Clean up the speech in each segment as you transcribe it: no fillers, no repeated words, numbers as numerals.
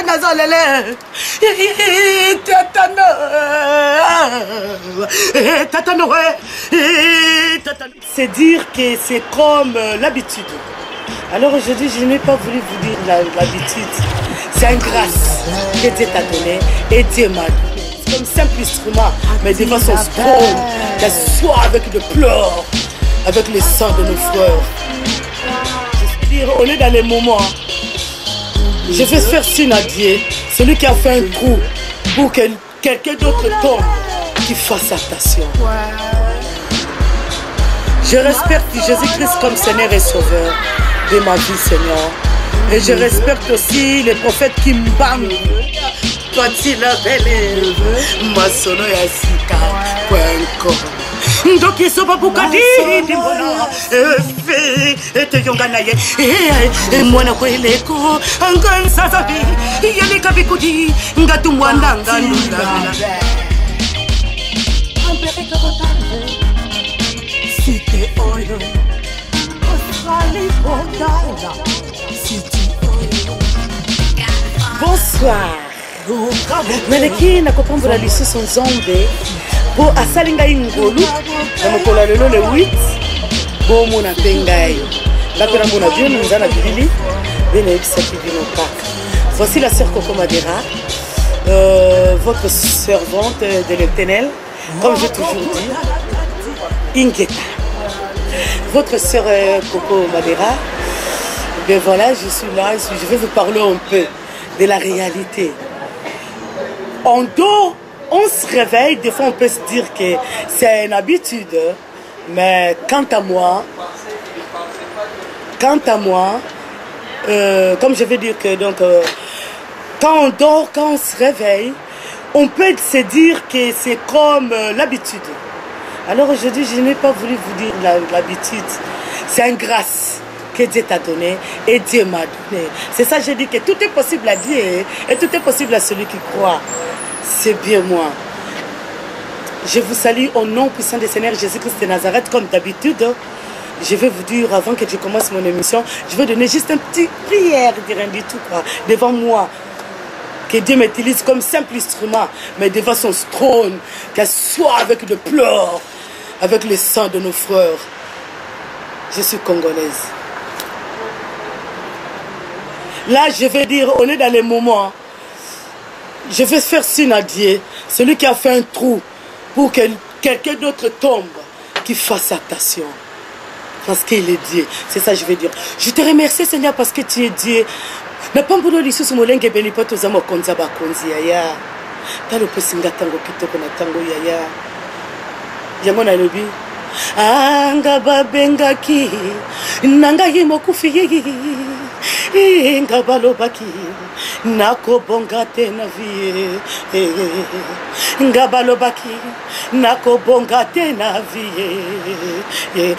Nazalele. C'est dire que c'est comme l'habitude. Alors aujourd'hui, je n'ai pas voulu vous dire l'habitude. C'est une grâce que Dieu t'a donné et Dieu m'a donné. C'est comme simple instrument, mais devant son trône, qu'elle soit avec le pleurs, avec le sang de nos frères. Je veux dire, on est dans les moments. Je vais faire signe à Dieu, celui qui a fait un trou pour que quelqu'un d'autre tombe, qui fasse attention. Je respecte Jésus-Christ comme Seigneur et Sauveur de ma vie, Seigneur. Et je respecte aussi les prophètes qui m'bangent. Pati la belle, masono ya sika, kwenko. Ndoki soba bukadi, dimbona, ete yongana ye, mwana kweleko, angan sasabi, yali kabikudi, ngatu mwana nganunda. Site oyo, osali kondala, site oyo. Bonsoir. Naleki na kopambola lisusu nzombe po asalinga ingolu na mokolo lelo le 8 bo mona bengayo ngapela mona Dieu nous a la Bible bene ebisaki bino kaka. Voici la sœur Coco Madera, votre servante de l'Éternel, comme j'ai toujours dit, Ingeta. Votre sœur Coco Madera, ben voilà, je suis là, je vais vous parler un peu de la réalité. On dort, on se réveille, des fois on peut se dire que c'est une habitude, mais quant à moi, comme je vais dire que donc, quand on dort, quand on se réveille, on peut se dire que c'est comme l'habitude. Alors aujourd'hui, je n'ai pas voulu vous dire l'habitude, c'est une grâce que Dieu t'a donné et Dieu m'a donné. C'est ça que je dis que tout est possible à Dieu et tout est possible à celui qui croit. C'est bien moi. Je vous salue au nom puissant du Seigneur Jésus-Christ de Nazareth. Comme d'habitude, je vais vous dire avant que je commence mon émission, je vais donner juste une petite prière, rien du tout quoi, devant moi. Que Dieu m'utilise comme simple instrument, mais devant son trône, qu'elle soit avec le pleurs, avec le sang de nos frères. Je suis congolaise. Là, je vais dire, on est dans les moments. Je vais faire signe à Dieu, celui qui a fait un trou pour que quelqu'un d'autre tombe, qui fasse attention. Parce qu'il est Dieu. C'est ça que je vais dire. Je te remercie, Seigneur, parce que tu es Dieu. Na pambulo lisusu molenge beni poto za mokonza bakonzi yaya. Talo pesinga tango kitoko na tango yaya. Yango na lobi. Anga babengaki nanga yimo kufi. Inga balobaki nako bongate na vie. Inga balobaki nako bongate na vie.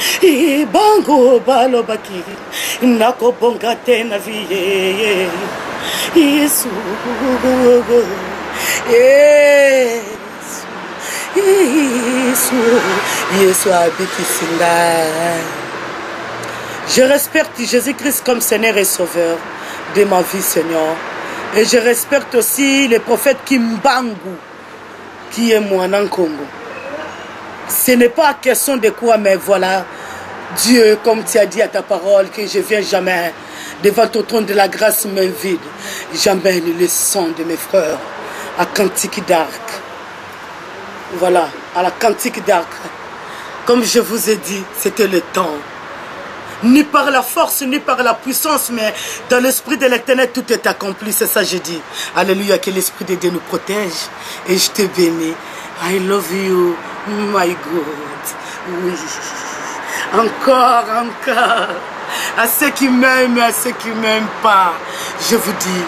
Bango balobaki nako bongate na vie. Yesu Yesu abiki singa. Je respecte Jésus-Christ comme Seigneur et Sauveur de ma vie, Seigneur. Et je respecte aussi les prophètes Kimbangu, qui est moi en Congo. Ce n'est pas question de quoi, mais voilà, Dieu, comme tu as dit à ta parole, que je ne viens jamais devant ton trône de la grâce main vide. J'amène le sang de mes frères à Cantique d'Arc. Voilà, à la Cantique d'Arc. Comme je vous ai dit, c'était le temps. Ni par la force, ni par la puissance, mais dans l'esprit de l'Éternel, tout est accompli. C'est ça que je dis. Alléluia, que l'esprit de Dieu nous protège. Et je te bénis. I love you, my God. Oui. Encore. À ceux qui m'aiment et à ceux qui ne m'aiment pas, je vous dis,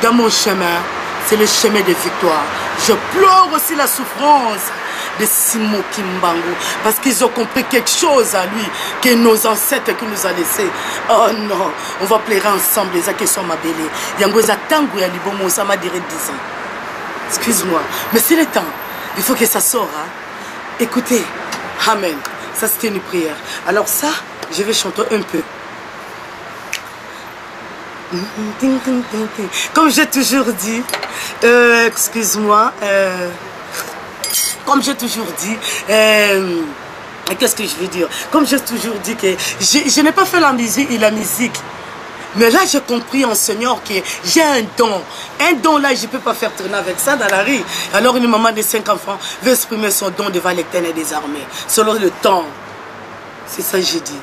dans mon chemin, c'est le chemin de victoire. Je pleure aussi la souffrance de Simon Kimbangu, parce qu'ils ont compris quelque chose à lui, que nos ancêtres qui nous a laissé. Oh non, on va pleurer ensemble, les qui sont ma belle. Yangoza tango ya libomo, ça m'a duré 10 ans. Excuse-moi, mais c'est le temps. Il faut que ça sorte. Hein? Écoutez, Amen. Ça c'était une prière. Alors ça, je vais chanter un peu. Comme j'ai toujours dit, excuse-moi, comme j'ai toujours dit, qu'est-ce que je veux dire? Comme j'ai toujours dit que je n'ai pas fait la musique. Mais là, j'ai compris en Seigneur que j'ai un don. Un don là, je ne peux pas faire tourner avec ça dans la rue. Alors une maman de 5 enfants veut exprimer son don devant l'Éternel des armées. Selon le temps. C'est ça que j'ai dit.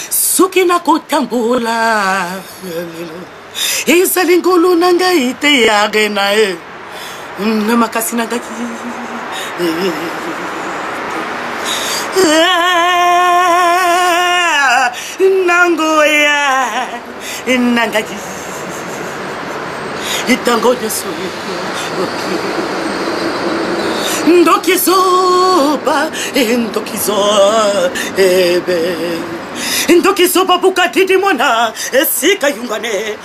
Sukina kotambola. Ezalingolo nanga ite yagena e. Namakasi nanga ki. Nangoya nangaji itango yesu ndokizoba ebe ndokizoba bukatidi mona esika yungane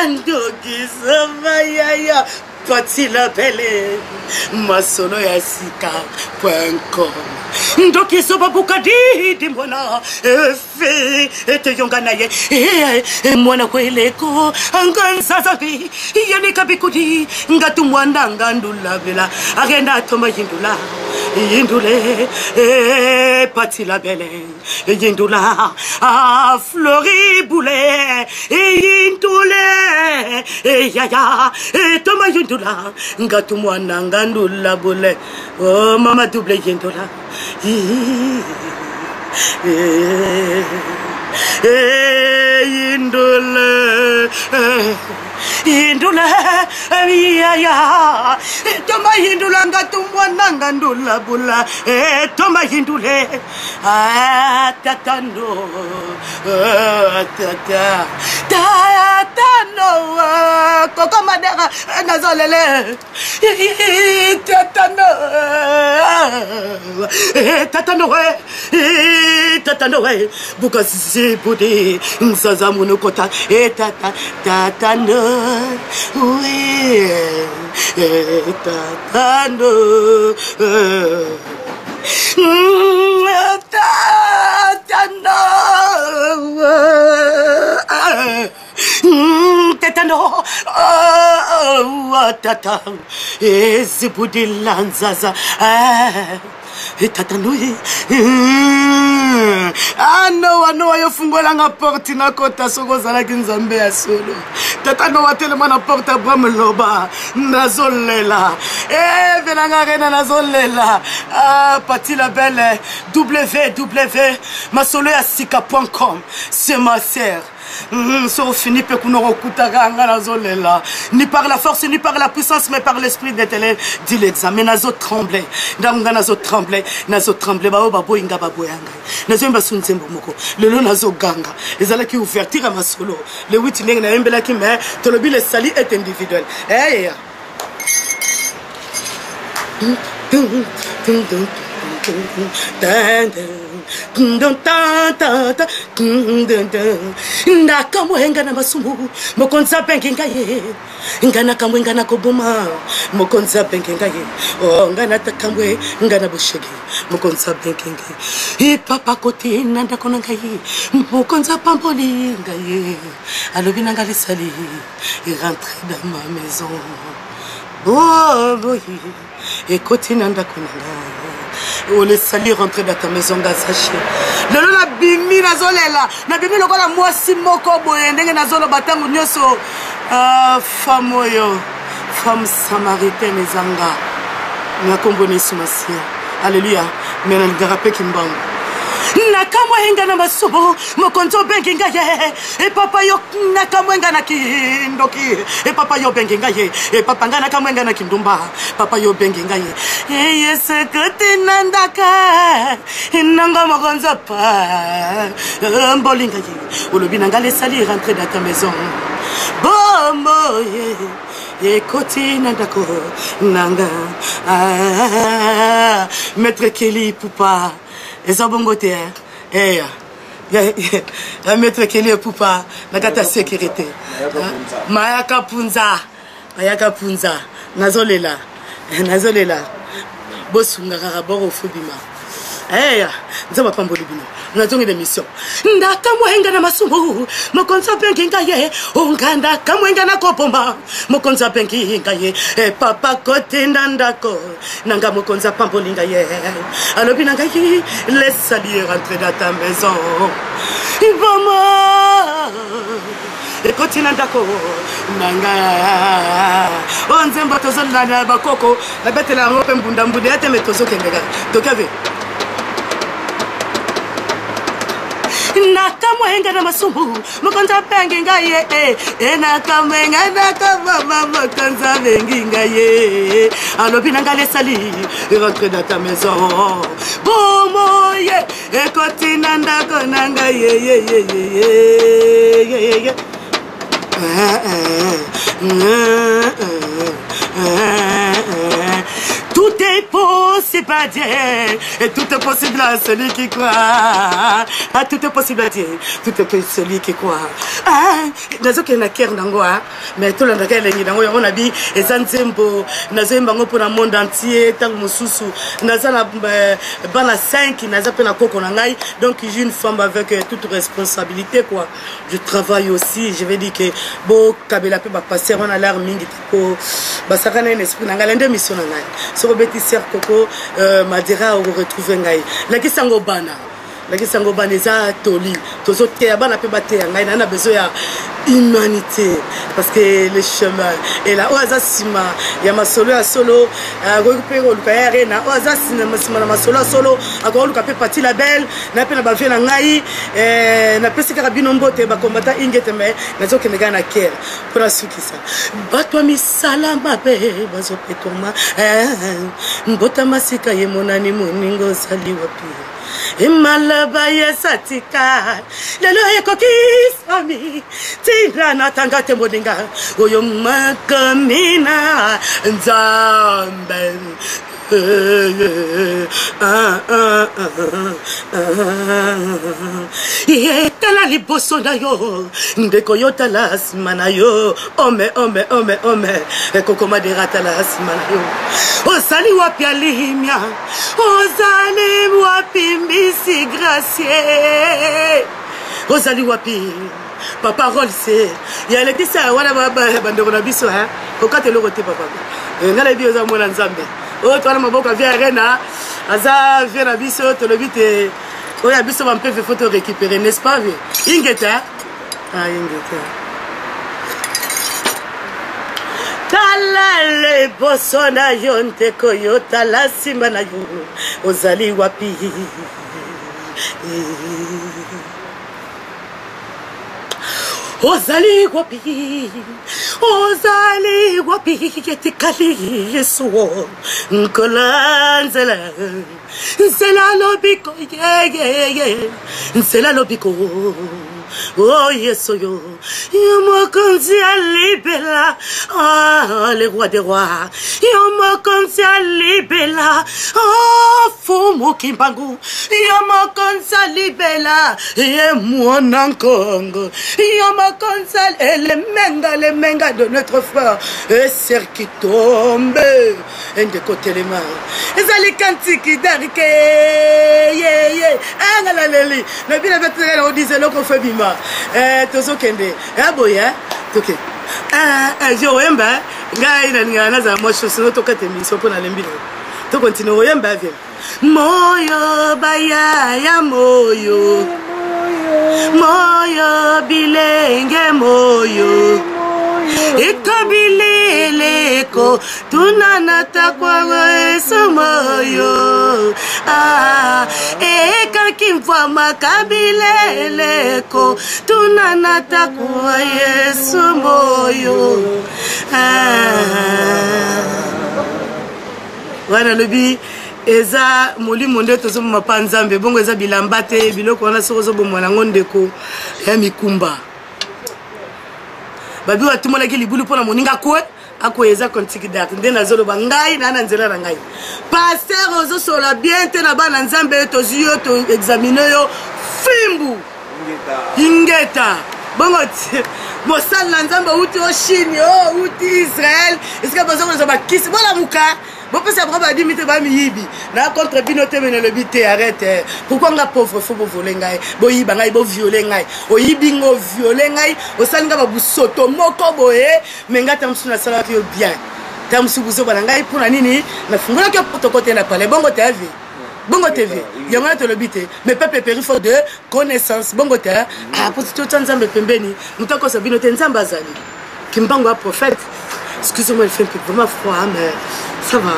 andokizoba yaya Pati la belle masolo ya sika.com Ndoki soba bukadi di mwana Efe ete yongana ye Mwana kweleko Anganza zabi Yani kabikudi Ngatu mwanda ngandula vela Agenda toma yindula Yindule Pati la belle Yindula Flori boule Yindule Yaya Toma yindula Ngatu mwana ngandula bule Oh mama double yindula Indula ya toma indula ngatumwana ngandula bula toma indule tatano tatano koko madera nazolele tatano we bukasi budi nsaza munokota tatano we tatano Tetano tata ezibudi lanzaza tatanui ano ayofungola nga porte na kota soko zalaki nzambe ya solo tatano watelema na porte Abraham loba nazolela venanga rena nazolela Pati la belle www masolo ya sika.com c'est ma sœur so fini pe kunoro kutaganga nazolela ni par la force ni par la puissance mais par l'esprit d'Éternel dit l'examen nazo trembler ndanga nazo trembler ba boinga baboyanga nazo mba sunzembo moko lelo nazo ganga ezala ki ouverture à masolo le 8 ndenge na yembela ki mais tolobi le salut est individuel Ndakamwenga na masumu mokonza penkinga ye ngana kamwenga na kobuma mokonza penkinga ye ngana takamwe ngana bushegi mokonza penkinga ye papa koti nanda konanga ye mokonza pampoli ngaye alobi nanga lisali rentre dans ma maison boy et koti nanda konanga Oh, le salut rentré dans ta maison gazaché. Le la bimi nazolela. Na bimi lokola mwasi moko boye ndenge nazolo batangu nyoso. Femme oyo. Femme samaritaine ezanga. Nakombone sumasia. Alléluia. Mena ngarape kimbangu. Nakamwenga na masubo mokonzo benginga ye e papa yo nakamwenga na kindoki e papa yo benginga ye e papa ngana kamwenga na kindumba papa yo benginga ye yese kutina ndaka nanga mokonzo pa mbolinga ye olobi nanga le sali rentrer dans ta maison bombo ye e kutina ndako nanga maître Kelly pupa ezabongote maître Kelly pupa nakata sécurité mayaka punza nazolela bosunga kaka boko fubima nzaba pamboli bino nazongi d'émission ndakamwenga na masumu mokonza penkinga ye onganda kamwenga na kopomba mokonza penkinga ye papa kote ndandako nanga mokonza pambolinga ye alobi nanga ye laisse lui rentrer dans ta maison Ibama ekoti ndako nanga onzemba tozolana na bakoko na betela ngope mbunda mbunda ate metozo kendega tokave nakamwenga na masumbu mokonza pengi ngaye nakamwenga nakavama mokonza pengi ngaye alobi nanga lesali rentre dans ta maison bomo ye ekoti ndako nanga ye tout est possible à Dieu et tout est possible à celui qui croit. Tout est possible à Dieu, tout est possible à celui qui croit. Nazo ke na ker nango mais tout le monde est nango on a dit et zanzembo nazo mbango pour le monde entier tant mususu nazo na bana 5 nazo pe na koko na ngai donc j'ai une femme avec toute responsabilité quoi. Je travaille aussi, je vais dire que bo kabela pe ba passer on a l'air mingi ko basakana en esprit nanga lende mission na ngai. So bêtisière Coco Madira au retrouver ngai la kisango bana eza toli tozo te bana pe baté ngai na besoin ya humanité parce que le chemin et là oza sima ya masolo ya solo récupérer le caire na oza sima na masolo solo akolo le capé parti la belle na pe na ba vie na ngai na pesi ka bino mbote ba combattant ingete mais nazo ke ngai na kere pour asukisa batwa misalama pe bazo petoma mbota masika ye monani moningo sali wapi Imalaba yesatika lelo ekokisami tira natanga temboninga oyo makamina nzambe yetala liboso na yo ndeko yotala nsima na yo ome ekokoma deratala nsima na yo ozali wapi alimia ozali wapi mbisi gracier ozali wapi papa rolse ya letisa wana bandeko na biso okatelo te papa ngala bi oza mwana nzambe o twana maboka via arena aza via na biso tolobi te oya biso ba mpe photo récupérer n'est-ce pas vie ingeta ingeta talale bosona yonte koyota la sima na yo ozali wapi ozali wapi yetikali yesu nkolanzela nzela lobiko nzela lobiko oh yesu yo yomokonzi alibela le roi des rois yomokonzi alibela oh fumu kimbangu yomokonzi alibela ye mwana nkongo yomokonzi le menga de notre frère et sœur qui tombe de côté les mains ezali kantiki darike angala leli na bila betre on disait loko febima tozo kende boya toke je yemba ngai na ngana za mo chose to kate miso pona lembino to continue oyemba bien moyo baya ya moyo bilenge moyo ikabileleko tunanata kwa Yesu moyo ekakimva makabileleko tunanata kwa Yesu moyo wana lobi eza molimo nde tozo mapanzambe bongo eza bilamba te biloko wana soko zo bomona ngondeko ya mikumba babi wa tumola ki libulu pona moninga ko akoyeza kontiki date nde nazoloba ngai na nzela na ngai pasteur ozo sola bien te na bana nzambe toziyo to examiner yo fimbu ingeta bongo mosala na nzambe uti o Chine o uti Israël est-ce que bazo ko ba kisi bola muka Bon, parce que ça dit, mais va miyibi. Na contre binote mais le bité arrête. Pourquoi nga pauvre faut voler ngai? Bo yiba ngai bo violer ngai. O yibi ngo violer ngai. O sanga ba busoto moko boye. Mais nga tamsu na sala yo bien. Tamsu buso bana ngai pour nini? Na fungula ke poto côté na parler. Bongo TV. Bongo TV. Yanga te le bité. Mais peuple péri faut de connaissance. Bongo TV. Ah pour tout nzambe pembeni. Mutako sa binote nzamba zali. Kimbango prophète. Excusez-moi, il fait un peu vraiment froid, mais ça va.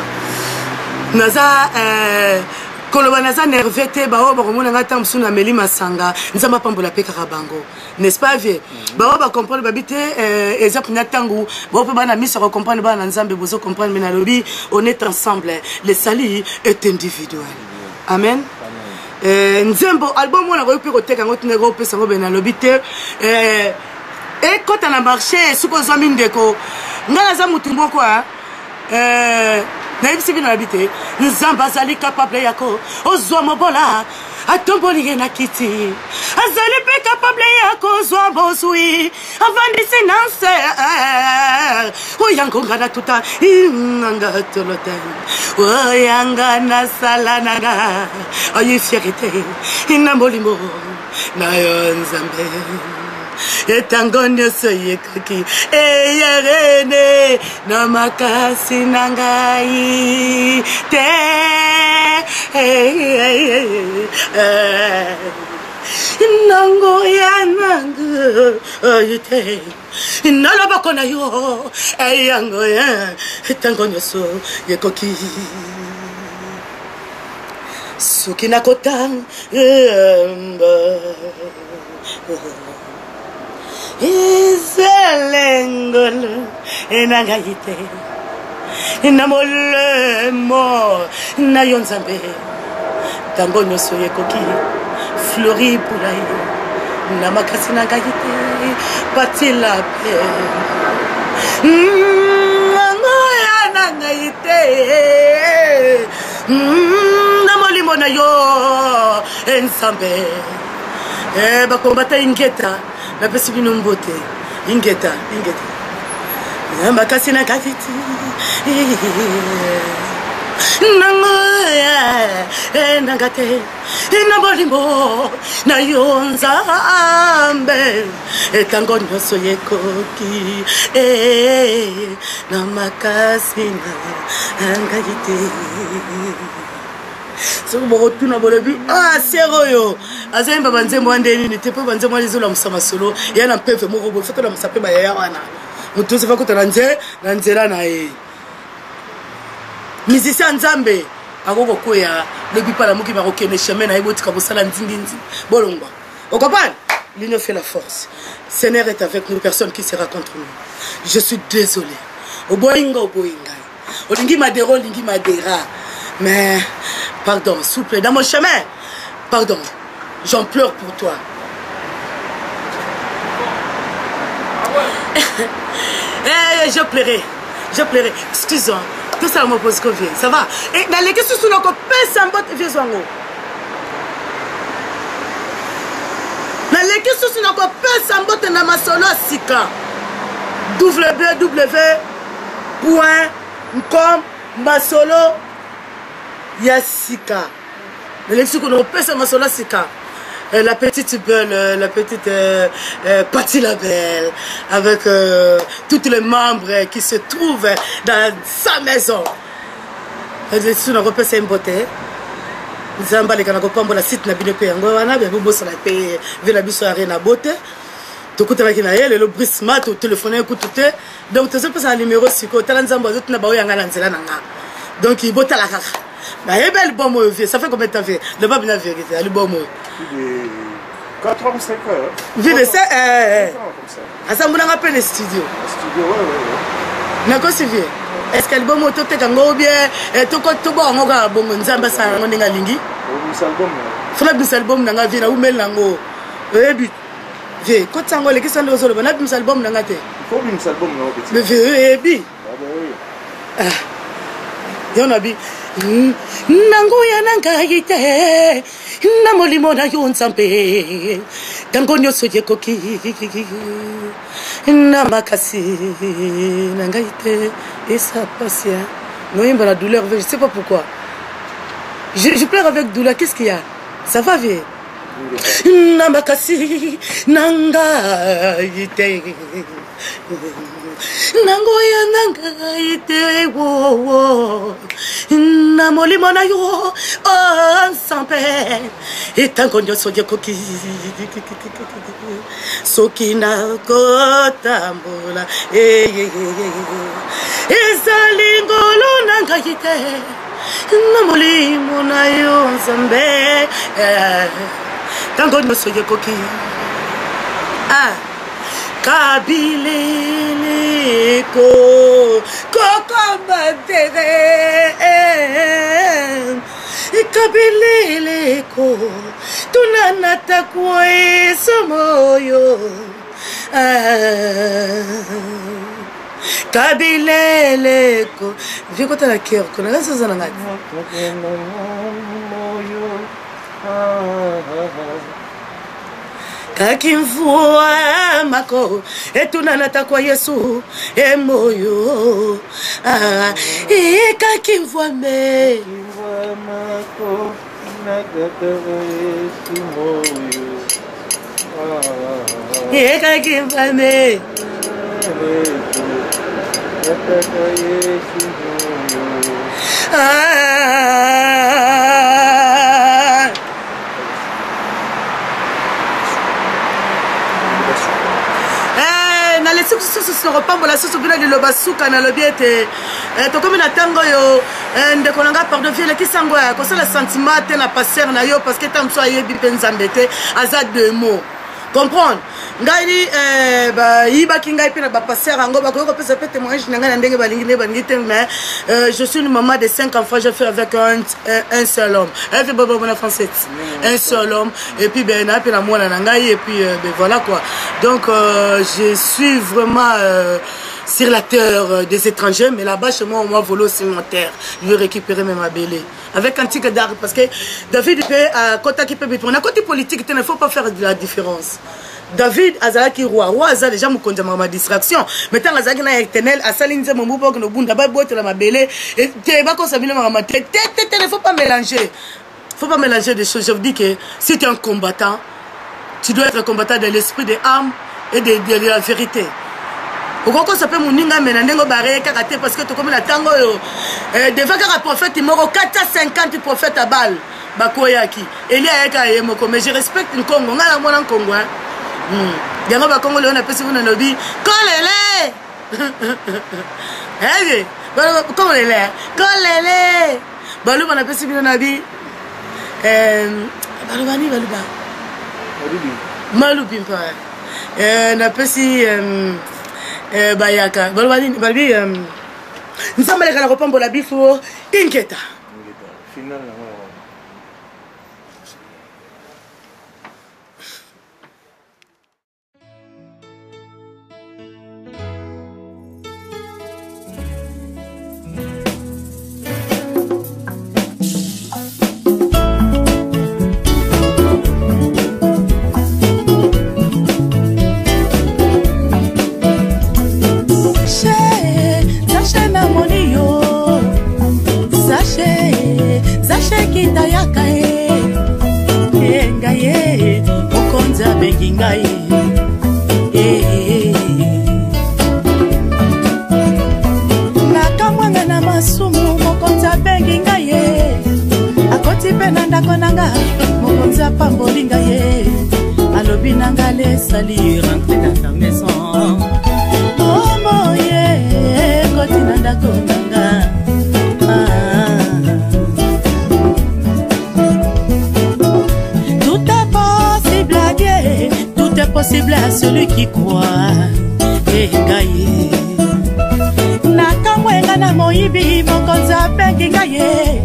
Naza, quand on a nervé, bah, on a un temps sur la Mélie Masanga, nous avons pas pour la paix Karabango. N'est-ce pas, vieux? Bah, on va comprendre, babité, exemple, Natangu, on peut pas mis sur comprendre, bah, ensemble, vous comprendre, mais dans le lobby, on est ensemble. Le salut est individuel. Amen. Nzembo, album, on a repris au tech, on a repris sur le lobby. Et quand on a marché, sous qu'on a mis une déco, on a mutumbo quoi. Naïbsi bien habité. Nous ambazali capable yako. Ozwa mobola. Atomboli na kiti. Azali pe capable yako zwa bosui. Avandi sinanse. Oyango ngana tuta. Inanga toloten. Oyanga na salanaga. Oyi fierté. Inambolimo. Na yonzambe. Et tangonyo soye kaki eyerene na makasi nangai te nango ya nango ayite naloba kona yo eyango ya tangonyo soye kaki sukina kotang Iselengol enangayite inamolemo na yonzambe tango nyoso yekoki flori pulai na makasi nangayite patila pe ngoya nangayite namolimo na yo ensambe bakombata ingeta la personne nous beauté ingeta yamba kasina kafiti nangoya nangate inabolimo na yonza ambe etango nyoso yekoki na makasina angayite. Si vous retournez à Bolobi, ah, c'est royo. Azé mbabanze mwande ni te pe banze mwande zola musama solo. Ya na pepe mo robo foto la musape ba ya wana. Mutu se fa ko tananze na nzela na e. Musicien nzambe akoko koya lebi pala muki ba kokene chemin na eboti ka bosala nzinginzi. Bolongwa. On comprend? L'union fait la force. Seigneur est avec nous, personne qui sera contre nous. Je suis désolé. Oboinga. Olingi madero, lingi madera. Mais, pardon, s'il vous plaît, dans mon chemin, pardon, j'en pleure pour toi. Je pleurais, excuse-moi, tout ça me pose qu'on vient, ça va? Et dans les questions sur le corps, personne ne vient sur nous. Dans les questions sur le corps, personne ne vient ma solo sika. www.masolo Yassika. L'élection qu'on a fait, c'est ma sola Sika. La petite belle, la petite Patti la belle, avec tous les membres qui se trouvent dans sa maison. L'élection qu'on a fait, c'est une beauté. Nous avons parlé de la site na bino pe yango wana be bobosa na pe ve la biso arena beauté. To kuta ki na yele le brisma to téléphoner ku tuté. Donc tu sais pas un numéro siko tala nzambo zo tuna ba oyanga na nzela nanga. Donc il bota la kaka. Bah, il est belle, bon mot, ça fait combien de temps? Le pas bien vérité, le bon mot. 4 ans, 5 heures. Vu de ça, ça me rappelle le studio. Le studio, ouais. N'a pas suivi. Est-ce que le bon mot, tout est en bien, et tout le bon, on a bon, on a ça, on a lingi. Frère, bis album, n'a vu, ou mel nango. Ebi. Ve, quand ça ngole, qu'est-ce que ça doit être? Bis album, n'a pas été. Il faut bis album, non? Mais ve, ebi. Ah, y'en a bi. Nangoya nangayite namolimo na yonzambe tango nyoso yekoki na makasi nangayite esa pasia Non, il y a la douleur, je ne sais pas pourquoi. Je pleure avec douleur, qu'est-ce qu'il y a? Ça va, vieux? Namakasi, nanga ite. Nangoya nanga ite, wo. Namoli monayo, oh, sans peine. Et tant qu'on y a soye koki. Sokina kotambola. Esalingolo nanga ite. Namoli monayo zambe. Tango no soye koki. Ah, Kabile ko kokomatere. Kabile ko tunanata kwe somoyo. Kabile ko. Viens quand la cœur, qu'on a la chose en anglais. Kakimvua mako etunanata kwa Yesu emoyo kakimvua me mako nakata Yesu moyo kakimvua me nakata Yesu se repambola sur bila de lobasuka na lobiete to comme na tango yo ndeko nanga pardon vieux qui sango ya ko la sentiment te na passer na yo parce que tant so ayebi penzambete aza deux mots comprendre ngai ba yiba kingai pe na ba passer ango ba ko pesa pe témoignage nanga na ndenge balingi ne balingi te mais je suis une maman de 5 enfants, je fais avec un seul homme. Elle fait bobo en français. Un seul homme et puis ben na pe na mwana ngai et puis ben voilà quoi. Donc je suis vraiment sur la terre des étrangers, mais là-bas chez moi, on m'a volé aussi mon terre. Je veux récupérer même ma bélé. Avec un tigre d'arbre, parce que David peut à côté qui peut être. On a côté politique, il ne faut pas faire de la différence. David Azalaki roi Azal déjà me conduit ma distraction. Mais tant Azalaki na éternel, Asalinze mon boubo que nos bunda ba boite la ma bélé et tu vas comme ça bien ma tête. Il ne faut pas mélanger. Faut pas mélanger des choses. Je vous dis que si tu es un combattant, tu dois être un combattant de l'esprit, des âmes et de la vérité. Pourquoi ça peut mouninga menandengo baré karaté parce que tu comme la tango devant qu'un prophète il mort 450 prophètes à balle bakoyaki Elia eka yemoko mais je respecte une Congo ngala mona Congo hein yango ba Congo le on appelle vous na lobi kolele eh bien kolele balu on appelle vous na bi balu bani balu ba malu bimpa na pesi bayaka balbi nzambale kana kopambola bifo inketa final nakamwanga na masumu mokonza bengi ngaye akoti pe na ndako nanga mokonza pamboli ngaye alobi nanga lesali rentre dans ta maison moye koti na ndako nanga possible à celui qui croit et gaye nakamwenga na moyibi mokonza bengi gaye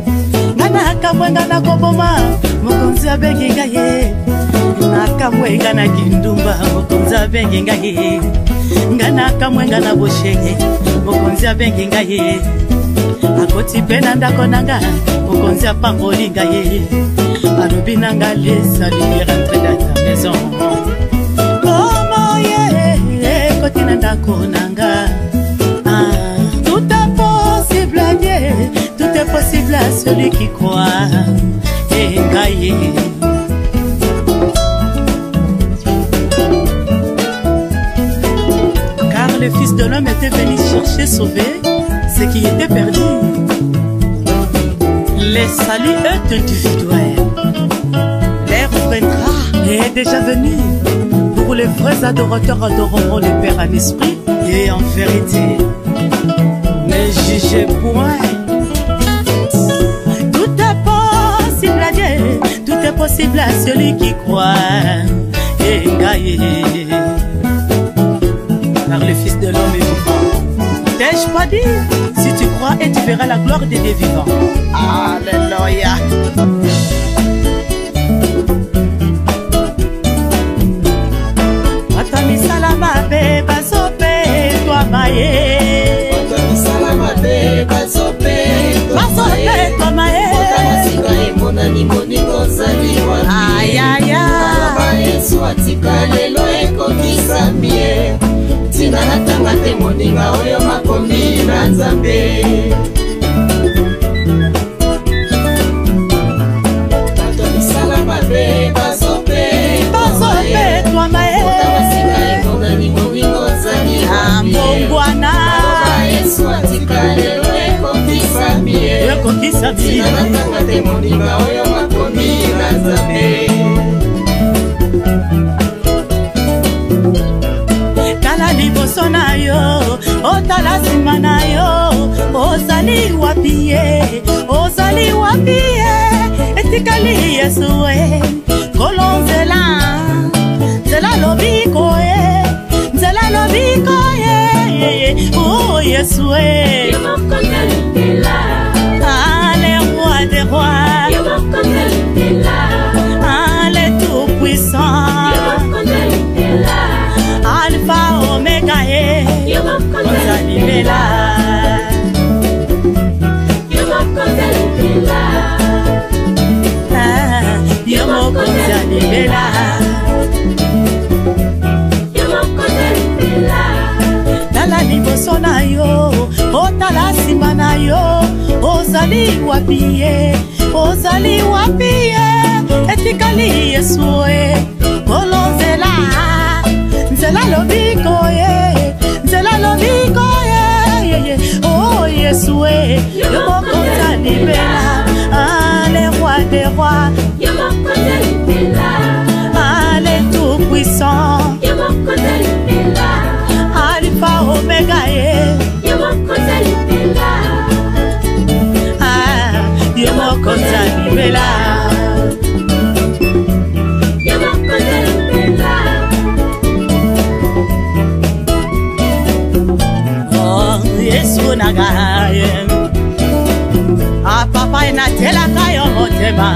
nakamwenga na koboma mokonza bengi gaye nakamwenga na kindumba mokonza bengi gaye nakamwenga na boshenge mokonza bengi gaye akoti pe na ndako nanga mokonza pamboli gaye alobi nanga lesali rentre dans ta maison tout est possible à Dieu à celui qui croit. Et Ngaye. Car le Fils de l'homme était venu chercher, sauver ce qui était perdu. Le salut est individuel. L'heure viendra et est déjà venu. Pour les vrais adorateurs adoreront le Père en esprit et en vérité. Ne jugez point. Tout est possible à Dieu, tout est possible à celui qui croit. Et Ngaye. Car le Fils de l'homme est vivant. T'ai-je pas dit? Si tu crois et tu verras la gloire des vivants. Alléluia. Atami salama be basope toi maye. Atami salama be basope toi maye. Otamasika emona ni moningo zali wapi. Ayaya. Baba Yesu atika lelo ekokisa mie. Tina natanga te moninga oyo makomi na Nzambe. Atami salama be basope toi maye. Otamasika emona ni moningo zali wapi. Mbongwana. Baba Yesu atika lelo ekokisa mie. Ekokisa mie. Tina natanga te moninga oyo makomi na Nzambe. Kala liboso na yo, otala nsima na yo. Ozali wapi ye, ozali wapi ye. Etikali Yesu e, kolo nzela. Nzela lobiko ye, nzela lobiko ye. Oh Yesu e, le roi des rois, le tout puissant, Alpha Omega ye, ozali bela. Yo moko ozali bela. Tala liboso na yo, otala nsima na yo. Ozali wapi ye, ozali wapi ye. Etikali Yesu e, kolo nzela. Nzela lobiko ye, nzela lobiko ye. Oh Yesu e, yo moko ozali bela. Le roi des rois, le tout puissant, Alpha Omega ye. Yo moko ozali bela. Oh Yesu nagaye, papa inatelaka yo motema.